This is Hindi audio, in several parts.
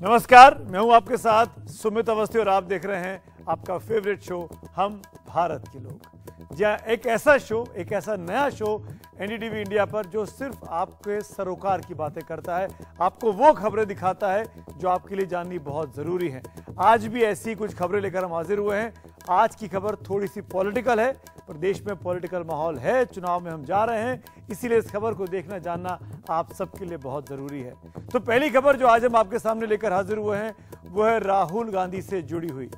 नमस्कार, मैं हूं आपके साथ सुमित अवस्थी और आप देख रहे हैं आपका फेवरेट शो हम भारत के लोग। जहां एक ऐसा शो, एक ऐसा नया शो एनडीटीवी इंडिया पर जो सिर्फ आपके सरोकार की बातें करता है, आपको वो खबरें दिखाता है जो आपके लिए जाननी बहुत जरूरी है। आज भी ऐसी कुछ खबरें लेकर हम हाजिर हुए हैं। आज की खबर थोड़ी सी पॉलिटिकल है, प्रदेश में पॉलिटिकल माहौल है, चुनाव में हम जा रहे हैं, इसीलिए इस खबर को देखना जानना आप सबके लिए बहुत जरूरी है। तो पहली खबर जो आज हम आपके सामने लेकर हाजिर हुए हैं वो है राहुल गांधी से जुड़ी हुई।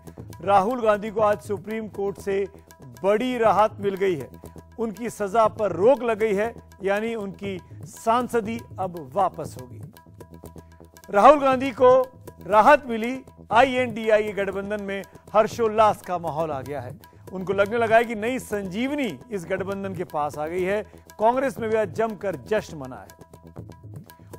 राहुल गांधी को आज सुप्रीम कोर्ट से बड़ी राहत मिल गई है। उनकी सजा पर रोक लग गई है, यानी उनकी सांसदी अब वापस होगी। राहुल गांधी को राहत मिली, INDA गठबंधन में हर्षोल्लास का माहौल आ गया है। उनको लगने लगा है कि नई संजीवनी इस गठबंधन के पास आ गई है। कांग्रेस में भी आज जमकर जश्न मना है।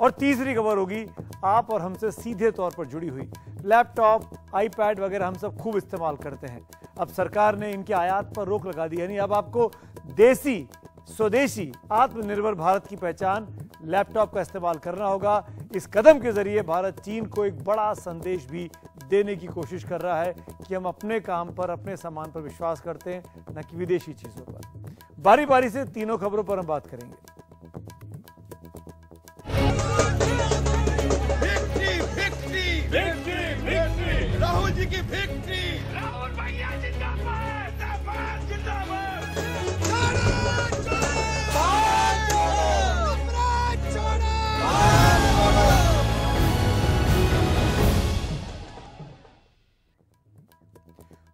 और तीसरी खबर होगी आप और हमसे सीधे तौर पर जुड़ी हुई। लैपटॉप, आईपैड वगैरह हम सब खूब इस्तेमाल करते हैं। अब सरकार ने इनके आयात पर रोक लगा दी, यानी अब आपको देसी, स्वदेशी, आत्मनिर्भर भारत की पहचान लैपटॉप का इस्तेमाल करना होगा। इस कदम के जरिए भारत चीन को एक बड़ा संदेश भी देने की कोशिश कर रहा है कि हम अपने काम पर, अपने सामान पर विश्वास करते हैं, न कि विदेशी चीजों पर। बारी बारी से तीनों खबरों पर हम बात करेंगे। राहुल जी की विक्ट्री, राहुल भैया जिंदाबाद, जिंदाबाद, जिंदाबाद।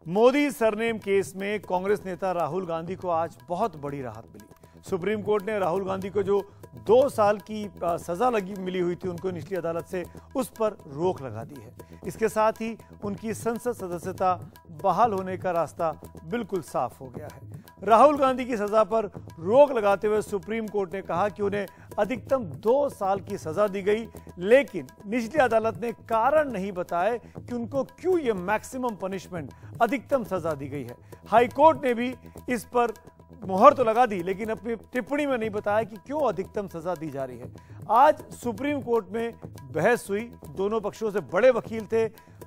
मोदी सरनेम केस में कांग्रेस नेता राहुल गांधी को आज बहुत बड़ी राहत मिली। सुप्रीम कोर्ट ने राहुल गांधी को जो 2 साल की सजा मिली हुई थी, उनको निचली अदालत से उस पर रोक लगा दी है। इसके साथ ही उनकी संसद सदस्यता बहाल होने का रास्ता बिल्कुल साफ हो गया है। राहुल गांधी की सजा पर रोक लगाते हुए सुप्रीम कोर्ट ने कहा कि उन्हें अधिकतम 2 साल की सजा दी गई, लेकिन निचली अदालत ने कारण नहीं बताए कि उनको क्यों यह मैक्सिमम पनिशमेंट, अधिकतम सजा दी गई है। हाई कोर्ट ने भी इस पर मुहर तो लगा दी, लेकिन अपनी टिप्पणी में नहीं बताया कि क्यों अधिकतम सजा दी जा रही है। आज सुप्रीम कोर्ट में बहस हुई। दोनों पक्षों से बड़े वकील थे।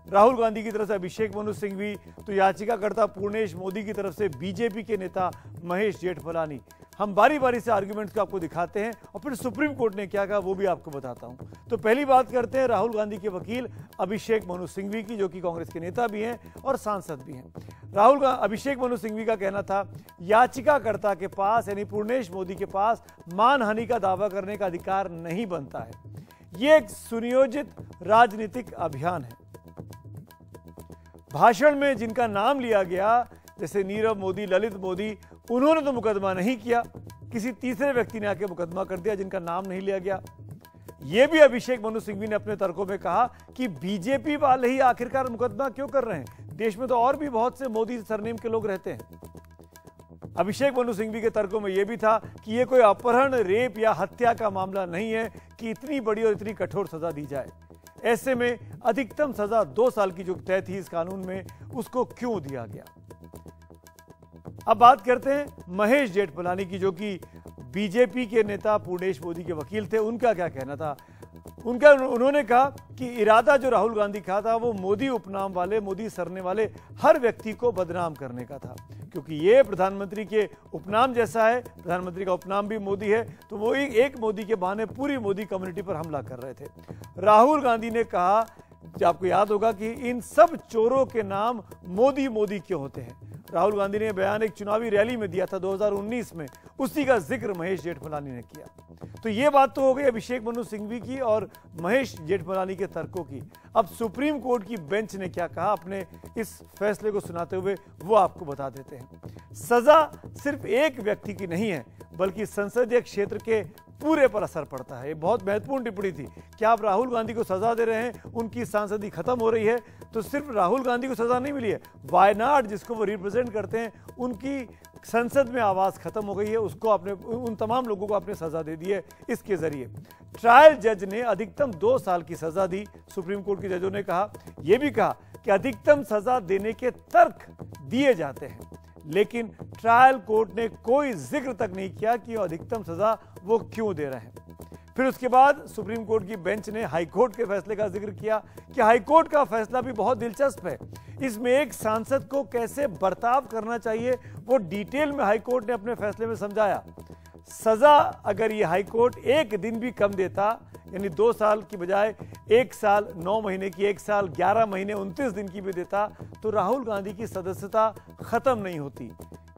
राहुल गांधी की तरफ से अभिषेक मनु सिंघवी, तो याचिकाकर्ता पूर्णेश मोदी की तरफ से बीजेपी के नेता महेश जेठमलानी। हम बारी बारी से आर्गुमेंट्स को आपको दिखाते हैं और फिर सुप्रीम कोर्ट ने क्या कहा वो भी आपको बताता हूं। तो पहली बात करते हैं राहुल गांधी के वकील अभिषेक मनु सिंघवी की, जो कि कांग्रेस के नेता भी हैं और सांसद भी हैं। अभिषेक मनु सिंघवी का कहना था याचिकाकर्ता के पास, यानी पूर्णेश मोदी के पास, मानहानि का दावा करने का अधिकार नहीं बनता है। यह एक सुनियोजित राजनीतिक अभियान है। भाषण में जिनका नाम लिया गया, जैसे नीरव मोदी, ललित मोदी, उन्होंने तो मुकदमा नहीं किया, किसी तीसरे व्यक्ति ने आके मुकदमा कर दिया जिनका नाम नहीं लिया गया। यह भी अभिषेक मनु सिंघवी ने अपने तर्कों में कहा कि बीजेपी वाले ही आखिरकार मुकदमा क्यों कर रहे हैं, देश में तो और भी बहुत से मोदी सरनेम के लोग रहते हैं। अभिषेक मनु सिंघवी के तर्कों में यह भी था कि यह कोई अपहरण, रेप या हत्या का मामला नहीं है कि इतनी बड़ी और इतनी कठोर सजा दी जाए। ऐसे में अधिकतम सजा 2 साल की जो तय थी इस कानून में, उसको क्यों दिया गया। अब बात करते हैं महेश जेठमलानी की, जो कि बीजेपी के नेता पूर्णेश मोदी के वकील थे। उनका क्या कहना था? उन्होंने कहा कि इरादा जो राहुल गांधी का था वो मोदी उपनाम वाले, मोदी सरने वाले हर व्यक्ति को बदनाम करने का था, क्योंकि ये प्रधानमंत्री के उपनाम जैसा है। प्रधानमंत्री का उपनाम भी मोदी है, तो वो एक मोदी के बहाने पूरी मोदी कम्युनिटी पर हमला कर रहे थे। राहुल गांधी ने कहा, आपको याद होगा कि इन सब चोरों के नाम मोदी मोदी क्यों होते हैं। राहुल गांधी ने बयान एक चुनावी रैली में दिया था 2019 में, उसी का जिक्र महेश जेठमलानी ने किया। तो ये बात तो हो गई अभिषेक मनु सिंघवी की और महेश जेठमलानी के तर्कों की। अब सुप्रीम कोर्ट की बेंच ने क्या कहा अपने इस फैसले को सुनाते हुए, वो आपको बता देते हैं। सजा सिर्फ एक व्यक्ति की नहीं है, बल्कि संसदीय क्षेत्र के पूरे पर असर पड़ता है। ये बहुत महत्वपूर्ण टिप्पणी थी कि आप राहुल गांधी को सजा दे रहे हैं, उनकी सांसदी खत्म हो रही है, तो सिर्फ राहुल गांधी को सजा नहीं मिली है, वायनाड जिसको वो रिप्रेजेंट करते हैं, उनकी संसद में आवाज खत्म हो गई है, उसको आपने, उन तमाम लोगों को आपने सजा दे दी है इसके जरिए। ट्रायल जज ने अधिकतम 2 साल की सजा दी। सुप्रीम कोर्ट के जजों ने कहा, यह भी कहा कि अधिकतम सजा देने के तर्क दिए जाते हैं, लेकिन ट्रायल कोर्ट ने कोई जिक्र तक नहीं किया कि अधिकतम सजा वो क्यों दे रहे हैं। फिर उसके बाद सुप्रीम कोर्ट की बेंच ने हाई कोर्ट के फैसले का जिक्र किया कि हाई कोर्ट का फैसला भी बहुत दिलचस्प है। इसमें एक सांसद को कैसे बर्ताव करना चाहिए वो डिटेल में हाई कोर्ट ने अपने फैसले में समझाया। सजा अगर ये हाई कोर्ट एक दिन भी कम देता, यानी 2 साल की बजाय 1 साल 9 महीने की, 1 साल 11 महीने 29 दिन की भी देता, तो राहुल गांधी की सदस्यता खत्म नहीं होती।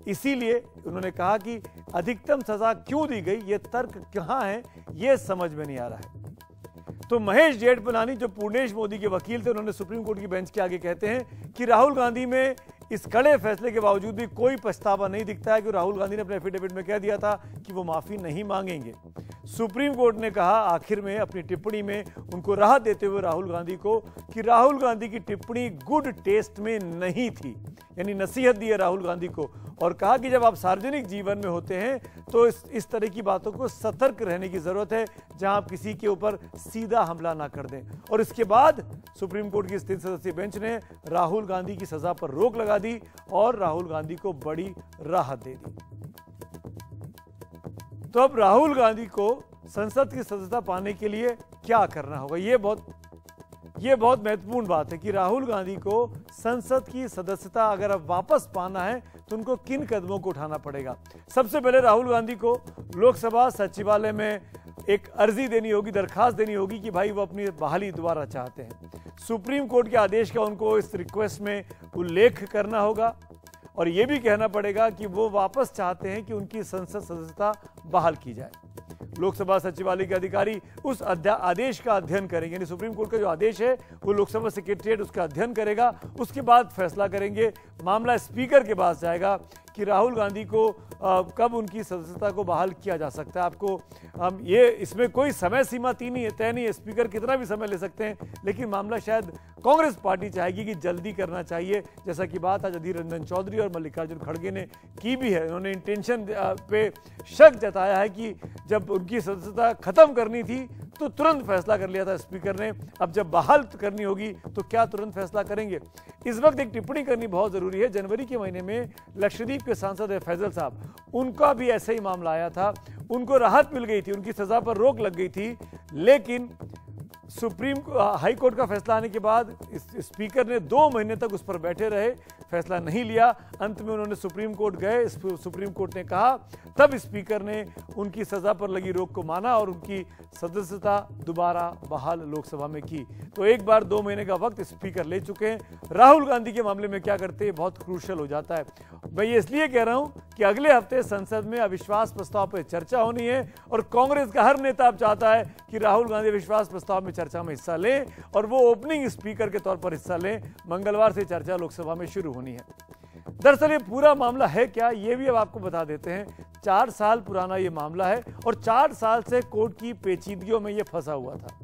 इसीलिए उन्होंने कहा कि अधिकतम सजा क्यों दी गई, ये तर्क कहां है, ये समझ में नहीं आ रहा है। तो महेश जेठमलानी जो पूर्णेश मोदी के वकील थे, उन्होंने सुप्रीम कोर्ट की बेंच के आगे कहते हैं कि राहुल गांधी में इस कड़े फैसले के बावजूद भी कोई पछतावा नहीं दिखता है कि राहुल गांधी ने अपने एफिडेविट में कह दिया था कि वो माफी नहीं मांगेंगे। सुप्रीम कोर्ट ने कहा आखिर में अपनी टिप्पणी में उनको राहत देते हुए राहुल गांधी को कि राहुल गांधी की टिप्पणी गुड टेस्ट में नहीं थी, यानी नसीहत दी है राहुल गांधी को, और कहा कि जब आप सार्वजनिक जीवन में होते हैं तो इस तरह की बातों को सतर्क रहने की जरूरत है, जहां आप किसी के ऊपर सीधा हमला ना कर दें। और इसके बाद सुप्रीम कोर्ट की इस 3 सदस्यीय बेंच ने राहुल गांधी की सजा पर रोक लगा दी और राहुल गांधी को बड़ी राहत दे दी। तो अब राहुल गांधी को संसद की सदस्यता पाने के लिए क्या करना होगा, ये बहुत महत्वपूर्ण बात है कि राहुल गांधी को संसद की सदस्यता अगर अब वापस पाना है तो उनको किन कदमों को उठाना पड़ेगा। सबसे पहले राहुल गांधी को लोकसभा सचिवालय में एक अर्जी देनी होगी, दरखास्त देनी होगी कि भाई वो अपनी बहाली दोबारा चाहते हैं। सुप्रीम कोर्ट के आदेश का उनको इस रिक्वेस्ट में उल्लेख करना होगा और ये भी कहना पड़ेगा कि वो वापस चाहते हैं कि उनकी संसद सदस्यता बहाल की जाए। लोकसभा सचिवालय के अधिकारी उस आदेश का अध्ययन करेंगे, यानी सुप्रीम कोर्ट का जो आदेश है वो लोकसभा सेक्रेटरीट उसका अध्ययन करेगा, उसके बाद फैसला करेंगे। मामला स्पीकर के पास जाएगा कि राहुल गांधी को कब उनकी सदस्यता को बहाल किया जा सकता है। आपको ये इसमें कोई समय सीमा तय नहीं है, स्पीकर कितना भी समय ले सकते हैं, लेकिन मामला शायद कांग्रेस पार्टी चाहेगी कि जल्दी करना चाहिए, जैसा कि बात आज अधीर रंजन चौधरी और मल्लिकार्जुन खड़गे ने की भी है। उन्होंने इंटेंशन पे शक जताया है कि जब उनकी सदस्यता खत्म करनी थी तो तुरंत फैसला कर लिया था स्पीकर ने, अब जब बहाल करनी होगी तो क्या तुरंत फैसला करेंगे। इस वक्त एक टिप्पणी करनी बहुत जरूरी है। जनवरी के महीने में लक्षद्वीप के सांसद है फैजल साहब, उनका भी ऐसा ही मामला आया था, उनको राहत मिल गई थी, उनकी सजा पर रोक लग गई थी, लेकिन हाई कोर्ट का फैसला आने के बाद स्पीकर ने 2 महीने तक उस पर बैठे रहे, फैसला नहीं लिया। अंत में उन्होंने सुप्रीम कोर्ट गए, सुप्रीम कोर्ट ने कहा, तब स्पीकर ने उनकी सजा पर लगी रोक को माना और उनकी सदस्यता दोबारा बहाल लोकसभा में की। तो एक बार 2 महीने का वक्त स्पीकर ले चुके हैं। राहुल गांधी के मामले में क्या करते हैं बहुत क्रूशियल हो जाता है। मैं ये इसलिए कह रहा हूं कि अगले हफ्ते संसद में अविश्वास प्रस्ताव पर चर्चा होनी है और कांग्रेस का हर नेता अब चाहता है कि राहुल गांधी अविश्वास प्रस्ताव में चर्चा में हिस्सा लें और वो ओपनिंग स्पीकर के तौर पर हिस्सा लें। मंगलवार से चर्चा लोकसभा में शुरू होनी है। दरअसल ये पूरा मामला है क्या, ये भी अब आपको बता देते हैं। 4 साल पुराना ये मामला है और 4 साल से कोर्ट की पेचीदगियों में ये फंसा हुआ था।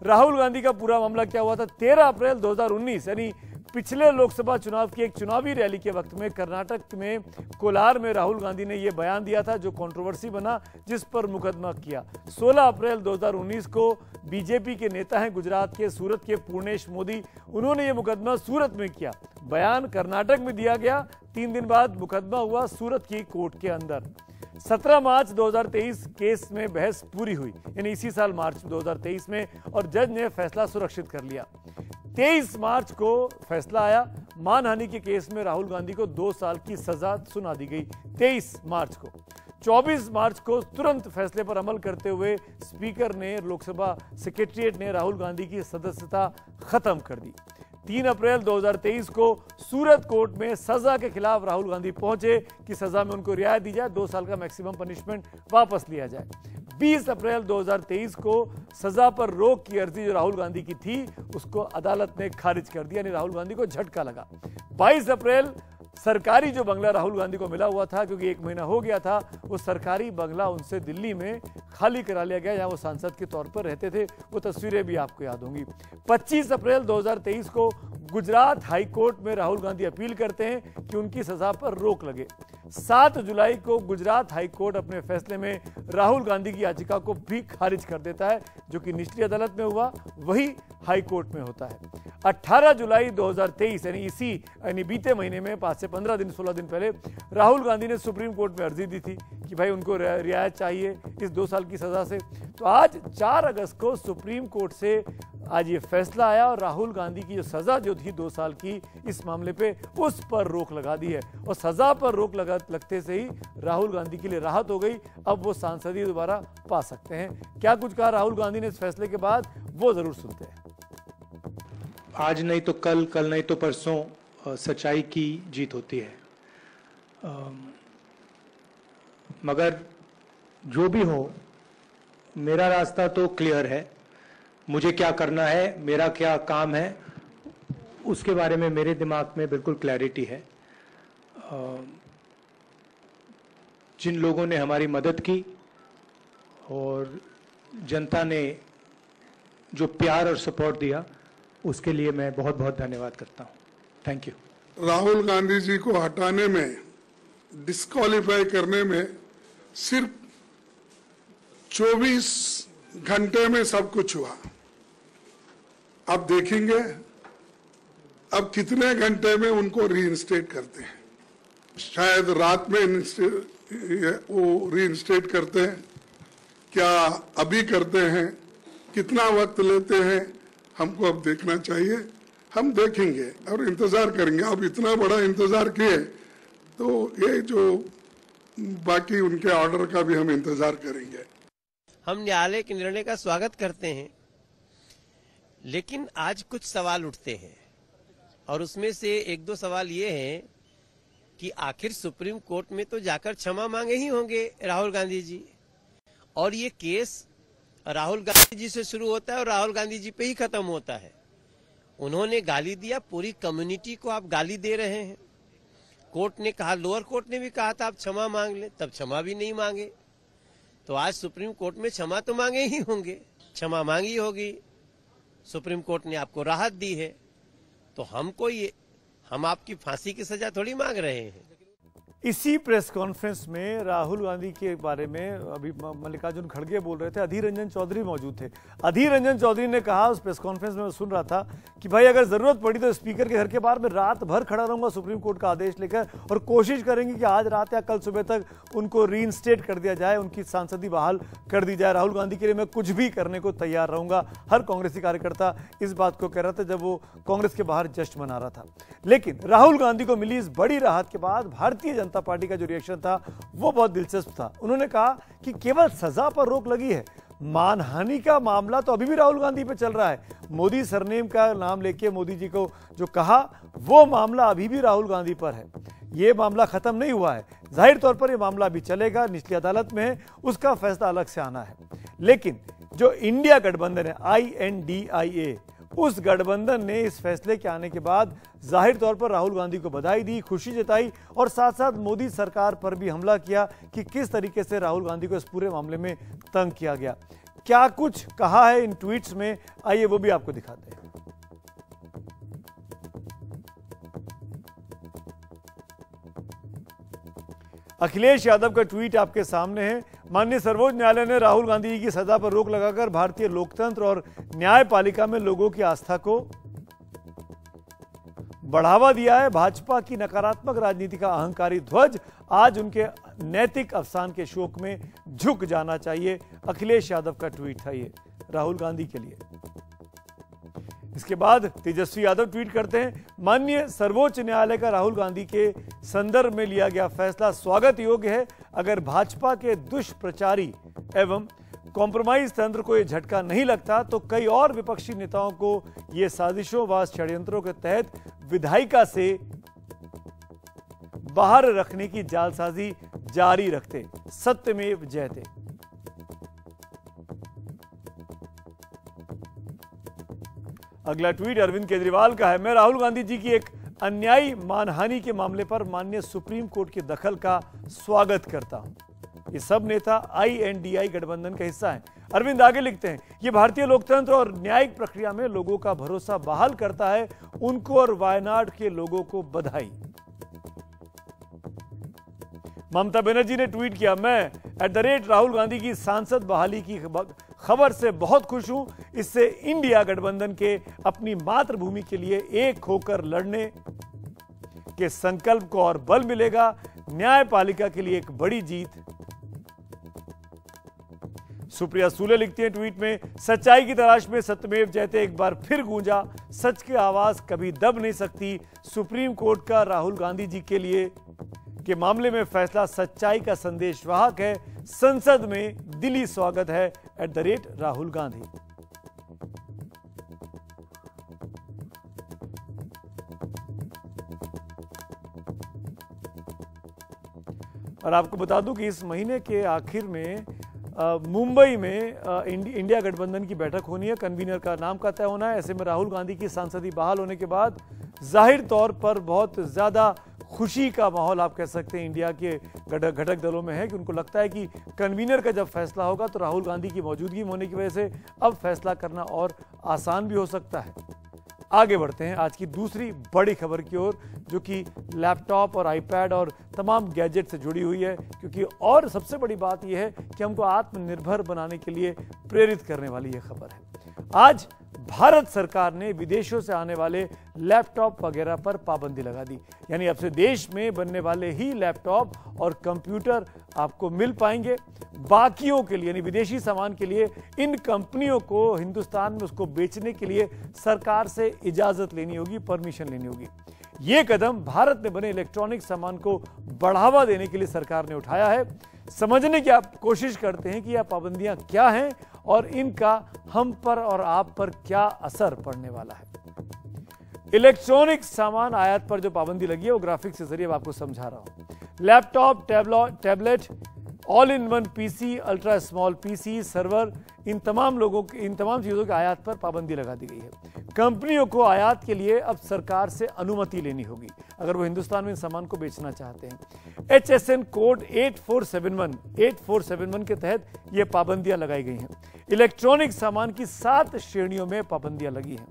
राहुल गांधी का पूरा मामला क्या हुआ था, 13 अप्रैल 2019 यानी पिछले लोकसभा चुनाव की एक चुनावी रैली के वक्त में कर्नाटक में कोलार में राहुल गांधी ने यह बयान दिया था जो कंट्रोवर्सी बना, जिस पर मुकदमा किया। 16 अप्रैल 2019 को बीजेपी के नेता हैं गुजरात के सूरत के पूर्णेश मोदी, उन्होंने ये मुकदमा सूरत में किया। बयान कर्नाटक में दिया गया, 3 दिन बाद मुकदमा हुआ सूरत की कोर्ट के अंदर। 17 मार्च 2023 केस में बहस पूरी हुई, यानी इसी साल मार्च 2023 में, और जज ने फैसला सुरक्षित कर लिया। 23 मार्च को फैसला आया, मानहानि के केस में राहुल गांधी को 2 साल की सजा सुना दी गई 23 मार्च को। 24 मार्च को तुरंत फैसले पर अमल करते हुए स्पीकर ने, लोकसभा सेक्रेटरीट ने राहुल गांधी की सदस्यता खत्म कर दी। 3 अप्रैल 2023 को सूरत कोर्ट में सजा के खिलाफ राहुल गांधी पहुंचे कि सजा में उनको रियायत दी जाए, 2 साल का मैक्सिमम पनिशमेंट वापस लिया जाए। 20 अप्रैल 2023 को सजा पर रोक की अर्जी जो राहुल गांधी की थी उसको अदालत ने खारिज कर दिया, यानी राहुल गांधी को झटका लगा। 22 अप्रैल सरकारी जो बंगला राहुल गांधी को मिला हुआ था, क्योंकि 1 महीना हो गया था, वो सरकारी बंगला उनसे दिल्ली में खाली करा लिया गया, जहां वो सांसद के तौर पर रहते थे। वो तस्वीरें भी आपको याद होंगी। 25 अप्रैल 2023 को गुजरात हाई कोर्ट में राहुल गांधी अपील करते हैं कि उनकी सजा पर रोक लगे। 7 जुलाई को गुजरात हाई कोर्ट अपने फैसले में राहुल गांधी की याचिका को भी खारिज कर देता है, जो कि निचली अदालत में हुआ वही हाई कोर्ट में होता है। 18 जुलाई 2023 यानी बीते महीने में 5 से 15 दिन 16 दिन पहले राहुल गांधी ने सुप्रीम कोर्ट में अर्जी दी थी कि भाई उनको रियायत चाहिए इस 2 साल की सजा से। तो आज 4 अगस्त को सुप्रीम कोर्ट से आज ये फैसला आया और राहुल गांधी की जो सजा जो थी 2 साल की इस मामले पे उस पर रोक लगा दी है और सजा पर रोक लगते से ही राहुल गांधी के लिए राहत हो गई। अब वो सांसदीय दोबारा पा सकते हैं। क्या कुछ कहा राहुल गांधी ने इस फैसले के बाद, वो जरूर सुनते हैं। आज नहीं तो कल, कल नहीं तो परसों सच्चाई की जीत होती है। मगर जो भी हो, मेरा रास्ता तो क्लियर है। मुझे क्या करना है, मेरा क्या काम है, उसके बारे में मेरे दिमाग में बिल्कुल क्लैरिटी है। जिन लोगों ने हमारी मदद की और जनता ने जो प्यार और सपोर्ट दिया, उसके लिए मैं बहुत बहुत धन्यवाद करता हूं। Thank you. राहुल गांधी जी को हटाने में, डिस्क्वालीफाई करने में सिर्फ 24 घंटे में सब कुछ हुआ। अब देखेंगे अब कितने घंटे में उनको रीइंस्टेट करते हैं। शायद रात में वो रीइंस्टेट करते हैं, क्या अभी करते हैं, कितना वक्त लेते हैं, हमको अब देखना चाहिए। हम देखेंगे और इंतजार करेंगे। अब इतना बड़ा इंतजार किए तो ये जो बाकी उनके ऑर्डर का भी हम इंतजार करेंगे। हम न्यायालय के निर्णय का स्वागत करते हैं, लेकिन आज कुछ सवाल उठते हैं और उसमें से 1-2 सवाल ये हैं कि आखिर सुप्रीम कोर्ट में तो जाकर क्षमा मांगे ही होंगे राहुल गांधी जी, और ये केस राहुल गांधी जी से शुरू होता है और राहुल गांधी जी पे ही खत्म होता है। उन्होंने गाली दिया, पूरी कम्युनिटी को आप गाली दे रहे हैं। कोर्ट ने कहा, लोअर कोर्ट ने भी कहा था आप क्षमा मांग लें, तब क्षमा भी नहीं मांगे। तो आज सुप्रीम कोर्ट में क्षमा तो मांगे ही होंगे, क्षमा मांगी होगी। सुप्रीम कोर्ट ने आपको राहत दी है, तो हम आपकी फांसी की सजा थोड़ी मांग रहे हैं। इसी प्रेस कॉन्फ्रेंस में राहुल गांधी के बारे में अभी मल्लिकार्जुन खड़गे बोल रहे थे, अधीर रंजन चौधरी मौजूद थे। अधीर रंजन चौधरी ने कहा उस प्रेस कॉन्फ्रेंस में, मैं सुन रहा था कि भाई अगर जरूरत पड़ी तो स्पीकर के घर के बाहर में रात भर खड़ा रहूंगा सुप्रीम कोर्ट का आदेश लेकर और कोशिश करेंगे कि आज रात या कल सुबह तक उनको रीइंस्टेट कर दिया जाए, उनकी सांसदी बहाल कर दी जाए। राहुल गांधी के लिए मैं कुछ भी करने को तैयार रहूंगा। हर कांग्रेसी कार्यकर्ता इस बात को कह रहा था जब वो कांग्रेस के बाहर जश्न मना रहा था। लेकिन राहुल गांधी को मिली इस बड़ी राहत के बाद भारतीय जनता पार्टी का जो रिएक्शन था वो बहुत दिलचस्प था। उन्होंने कहा कि केवल सजा पर रोक लगी है, मानहानि का मामला तो अभी भी राहुल गांधी पे चल रहा है। मोदी सरनेम का नाम लेके मोदी जी को जो कहा वो मामला अभी भी राहुल गांधी पर है। ये मामला खत्म नहीं हुआ है। जाहिर तौर पर यह मामला अभी चलेगा, निचली अदालत में है, उसका फैसला अलग से आना है। लेकिन जो इंडिया गठबंधन है INDIA, उस गठबंधन ने इस फैसले के आने के बाद जाहिर तौर पर राहुल गांधी को बधाई दी, खुशी जताई और साथ साथ मोदी सरकार पर भी हमला किया कि किस तरीके से राहुल गांधी को इस पूरे मामले में तंग किया गया। क्या कुछ कहा है इन ट्वीट्स में, आइए वो भी आपको दिखाते हैं। अखिलेश यादव का ट्वीट आपके सामने है। माननीय सर्वोच्च न्यायालय ने राहुल गांधी जी की सजा पर रोक लगाकर भारतीय लोकतंत्र और न्यायपालिका में लोगों की आस्था को बढ़ावा दिया है। भाजपा की नकारात्मक राजनीति का अहंकारी ध्वज आज उनके नैतिक अवसान के शोक में झुक जाना चाहिए। अखिलेश यादव का ट्वीट था ये राहुल गांधी के लिए। इसके बाद तेजस्वी यादव ट्वीट करते हैं, माननीय सर्वोच्च न्यायालय का राहुल गांधी के संदर्भ में लिया गया फैसला स्वागत योग्य है। अगर भाजपा के दुष्प्रचारी एवं कॉम्प्रोमाइज तंत्र को यह झटका नहीं लगता तो कई और विपक्षी नेताओं को ये साजिशों व षड्यंत्रों के तहत विधायिका से बाहर रखने की जालसाजी जारी रखते। सत्यमेव जयते। अगला ट्वीट अरविंद केजरीवाल का है, मैं राहुल गांधी जी की एक अन्यायी मानहानि के मामले पर माननीय सुप्रीम कोर्ट के दखल का स्वागत करता हूं। ये सब नेता INDI गठबंधन का हिस्सा हैं। अरविंद आगे लिखते हैं, ये भारतीय लोकतंत्र और न्यायिक प्रक्रिया में लोगों का भरोसा बहाल करता है। उनको और वायनाड के लोगों को बधाई। ममता बनर्जी ने ट्वीट किया, मैं @ राहुल गांधी की सांसद बहाली की खबर से बहुत खुश हूं। इससे इंडिया गठबंधन के अपनी मातृभूमि के लिए एक होकर लड़ने के संकल्प को और बल मिलेगा। न्यायपालिका के लिए एक बड़ी जीत। सुप्रिया सूले लिखती हैं ट्वीट में, सच्चाई की तलाश में सत्यमेव जयते एक बार फिर गूंजा। सच की आवाज कभी दब नहीं सकती। सुप्रीम कोर्ट का राहुल गांधी जी के लिए के मामले में फैसला सच्चाई का संदेशवाहक है। संसद में दिली स्वागत है @राहुल गांधी। और आपको बता दूं कि इस महीने के आखिर में मुंबई में इंडिया गठबंधन की बैठक होनी है। कन्वीनर का नाम का तय होना है। ऐसे में राहुल गांधी की सांसदी बहाल होने के बाद जाहिर तौर पर बहुत ज्यादा खुशी का माहौल आप कह सकते हैं इंडिया के घटक दलों में है कि उनको लगता है कि कन्वीनर का जब फैसला होगा तो राहुल गांधी की मौजूदगी होने की वजह से अब फैसला करना और आसान भी हो सकता है। आगे बढ़ते हैं आज की दूसरी बड़ी खबर की ओर, जो कि लैपटॉप और आईपैड और तमाम गैजेट से जुड़ी हुई है, क्योंकि और सबसे बड़ी बात यह है कि हमको आत्मनिर्भर बनाने के लिए प्रेरित करने वाली यह खबर है। आज भारत सरकार ने विदेशों से आने वाले लैपटॉप वगैरह पर पाबंदी लगा दी। यानी अब से देश में बनने वाले ही लैपटॉप और कंप्यूटर आपको मिल पाएंगे। बाकियों के लिए यानी विदेशी सामान के लिए इन कंपनियों को हिंदुस्तान में उसको बेचने के लिए सरकार से इजाजत लेनी होगी, परमिशन लेनी होगी। ये कदम भारत में बने इलेक्ट्रॉनिक सामान को बढ़ावा देने के लिए सरकार ने उठाया है। समझने की आप कोशिश करते हैं कि यह पाबंदियां क्या हैं और इनका हम पर और आप पर क्या असर पड़ने वाला है। इलेक्ट्रॉनिक सामान आयात पर जो पाबंदी लगी है वो ग्राफिक्स के जरिए आपको समझा रहा हूं। Laptop, tablet, all in one PC, ultra small PC, server, इन तमाम चीजों के आयात पर पाबंदी लगा दी गई है। कंपनियों को आयात के लिए अब सरकार से अनुमति लेनी होगी अगर वो हिंदुस्तान में इन सामान को बेचना चाहते हैं। HSN कोड 8471 के तहत ये पाबंदियां लगाई गई हैं। इलेक्ट्रॉनिक सामान की 7 श्रेणियों में पाबंदियां लगी हैं।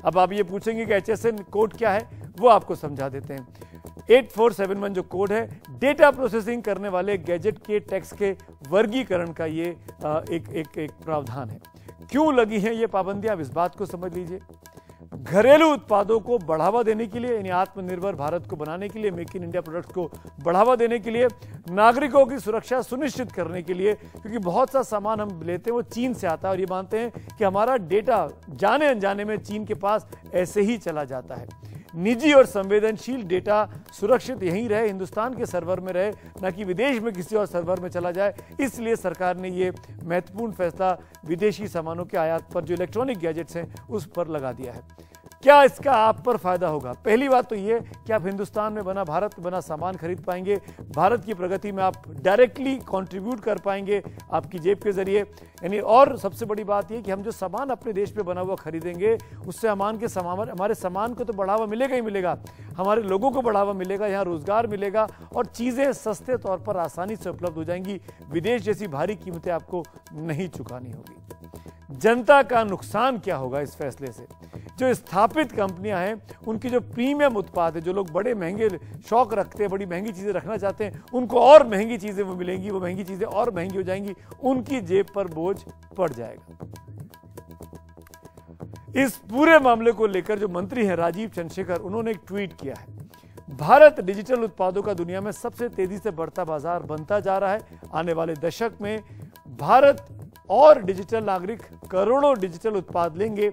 अब आप ये पूछेंगे कि HSN कोड क्या है, वो आपको समझा देते हैं। 8471 जो कोड है, डेटा प्रोसेसिंग करने वाले गैजेट के टैक्स के वर्गीकरण का ये एक प्रावधान है। क्यों लगी हैं ये पाबंदियां, इस बात को समझ लीजिए। घरेलू उत्पादों को बढ़ावा देने के लिए यानी आत्मनिर्भर भारत को बनाने के लिए, मेक इन इंडिया प्रोडक्ट्स को बढ़ावा देने के लिए, नागरिकों की सुरक्षा सुनिश्चित करने के लिए, क्योंकि बहुत सा सामान हम लेते हैं वो चीन से आता है और ये मानते हैं कि हमारा डेटा जाने अनजाने में चीन के पास ऐसे ही चला जाता है। निजी और संवेदनशील डेटा सुरक्षित यहीं रहे, हिंदुस्तान के सर्वर में रहे, न कि विदेश में किसी और सर्वर में चला जाए। इसलिए सरकार ने ये महत्वपूर्ण फैसला विदेशी सामानों के आयात पर, जो इलेक्ट्रॉनिक गैजेट्स हैं, उस पर लगा दिया है। क्या इसका आप पर फायदा होगा? पहली बात तो ये कि आप हिंदुस्तान में बना, भारत में बना सामान खरीद पाएंगे। भारत की प्रगति में आप डायरेक्टली कंट्रीब्यूट कर पाएंगे आपकी जेब के जरिए। यानी और सबसे बड़ी बात ये कि हम जो सामान अपने देश में बना हुआ खरीदेंगे उससे हमारे सामान को तो बढ़ावा मिलेगा ही मिलेगा, हमारे लोगों को बढ़ावा मिलेगा, यहाँ रोजगार मिलेगा और चीजें सस्ते तौर पर आसानी से उपलब्ध हो जाएंगी। विदेश जैसी भारी कीमतें आपको नहीं चुकानी होगी। जनता का नुकसान क्या होगा इस फैसले से? जो स्थापित कंपनियां हैं उनकी जो प्रीमियम उत्पाद है, जो लोग बड़े महंगे शौक रखते हैं, बड़ी महंगी चीजें रखना चाहते हैं, उनको और महंगी चीजें वो मिलेंगी, वो महंगी चीजें और महंगी हो जाएंगी, उनकी जेब पर बोझ पड़ जाएगा। इस पूरे मामले को लेकर जो मंत्री हैं राजीव चंद्रशेखर, उन्होंने एक ट्वीट किया है। भारत डिजिटल उत्पादों का दुनिया में सबसे तेजी से बढ़ता बाजार बनता जा रहा है। आने वाले दशक में भारत और डिजिटल नागरिक करोड़ों डिजिटल उत्पाद लेंगे।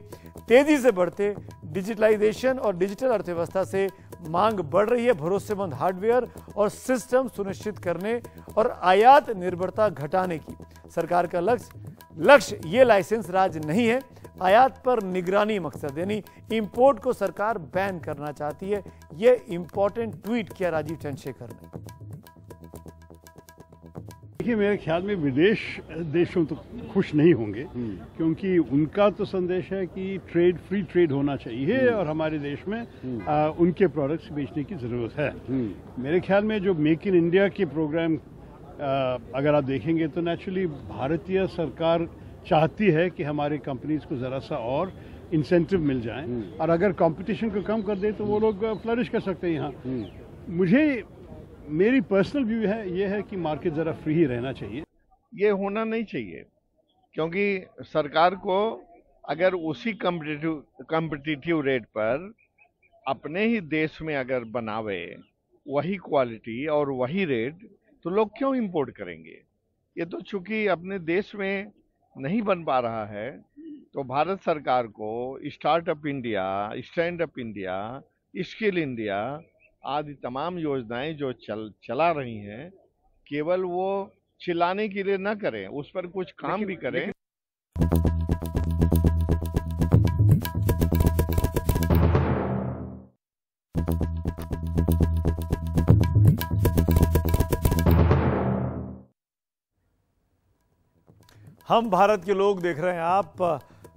तेजी से बढ़ते डिजिटलाइजेशन और डिजिटल अर्थव्यवस्था से मांग बढ़ रही है। भरोसेमंद हार्डवेयर और सिस्टम सुनिश्चित करने और आयात निर्भरता घटाने की सरकार का लक्ष्य ये लाइसेंस राज नहीं है, आयात पर निगरानी मकसद, यानी इंपोर्ट को सरकार बैन करना चाहती है। यह इंपॉर्टेंट ट्वीट किया राजीव चंद्रशेखर ने। देखिए, मेरे ख्याल में विदेश देशों तो खुश नहीं होंगे, क्योंकि उनका तो संदेश है कि फ्री ट्रेड होना चाहिए और हमारे देश में उनके प्रोडक्ट्स बेचने की जरूरत है। मेरे ख्याल में जो मेक इन इंडिया के प्रोग्राम अगर आप देखेंगे तो नेचुरली भारतीय सरकार चाहती है कि हमारी कंपनीज को जरा सा और इंसेंटिव मिल जाए और अगर कंपटीशन को कम कर दे तो वो लोग फ्लरिश कर सकते हैं यहाँ। मेरी पर्सनल व्यू है ये है कि मार्केट जरा फ्री ही रहना चाहिए। ये होना नहीं चाहिए। क्योंकि सरकार को अगर उसी कम्पिटिटिव रेट पर अपने ही देश में अगर बनावे वही क्वालिटी और वही रेट, तो लोग क्यों इंपोर्ट करेंगे? ये तो चूंकि अपने देश में नहीं बन पा रहा है, तो भारत सरकार को startup India, stand up India, skill India आदि तमाम योजनाएं जो चला रही हैं, केवल वो चिल्लाने के लिए न करें, उस पर कुछ काम भी करें। हम भारत के लोग देख रहे हैं आप।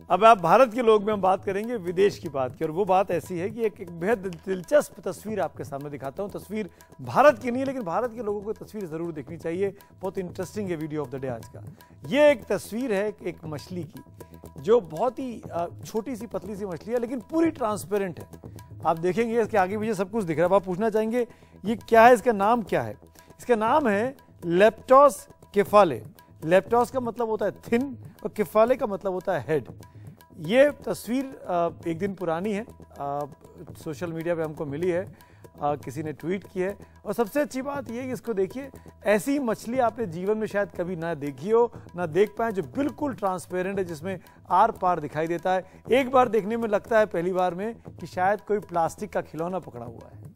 अब आप भारत के लोग में हम बात करेंगे विदेश की बात की, और वो बात ऐसी है कि एक बेहद दिलचस्प तस्वीर आपके सामने दिखाता हूं। तस्वीर भारत की नहीं है, लेकिन भारत के लोगों को तस्वीर जरूर देखनी चाहिए। बहुत इंटरेस्टिंग है वीडियो ऑफ द डे आज का। ये एक तस्वीर है एक मछली की, जो बहुत ही छोटी सी पतली सी मछली है, लेकिन पूरी ट्रांसपेरेंट है। आप देखेंगे इसके आगे पीछे सब कुछ दिख रहा है। आप पूछना चाहेंगे ये क्या है, इसका नाम क्या है? इसका नाम है लेप्टोस केफाले। लेप्टोस का मतलब होता है थिन और केफाले का मतलब होता है हेड। ये तस्वीर एक दिन पुरानी है, सोशल मीडिया पे हमको मिली है, किसी ने ट्वीट की है। और सबसे अच्छी बात ये है कि इसको देखिए, ऐसी मछली आपने जीवन में शायद कभी ना देखी हो, ना देख पाए, जो बिल्कुल ट्रांसपेरेंट है, जिसमें आर पार दिखाई देता है। एक बार देखने में लगता है पहली बार में कि शायद कोई प्लास्टिक का खिलौना पकड़ा हुआ है।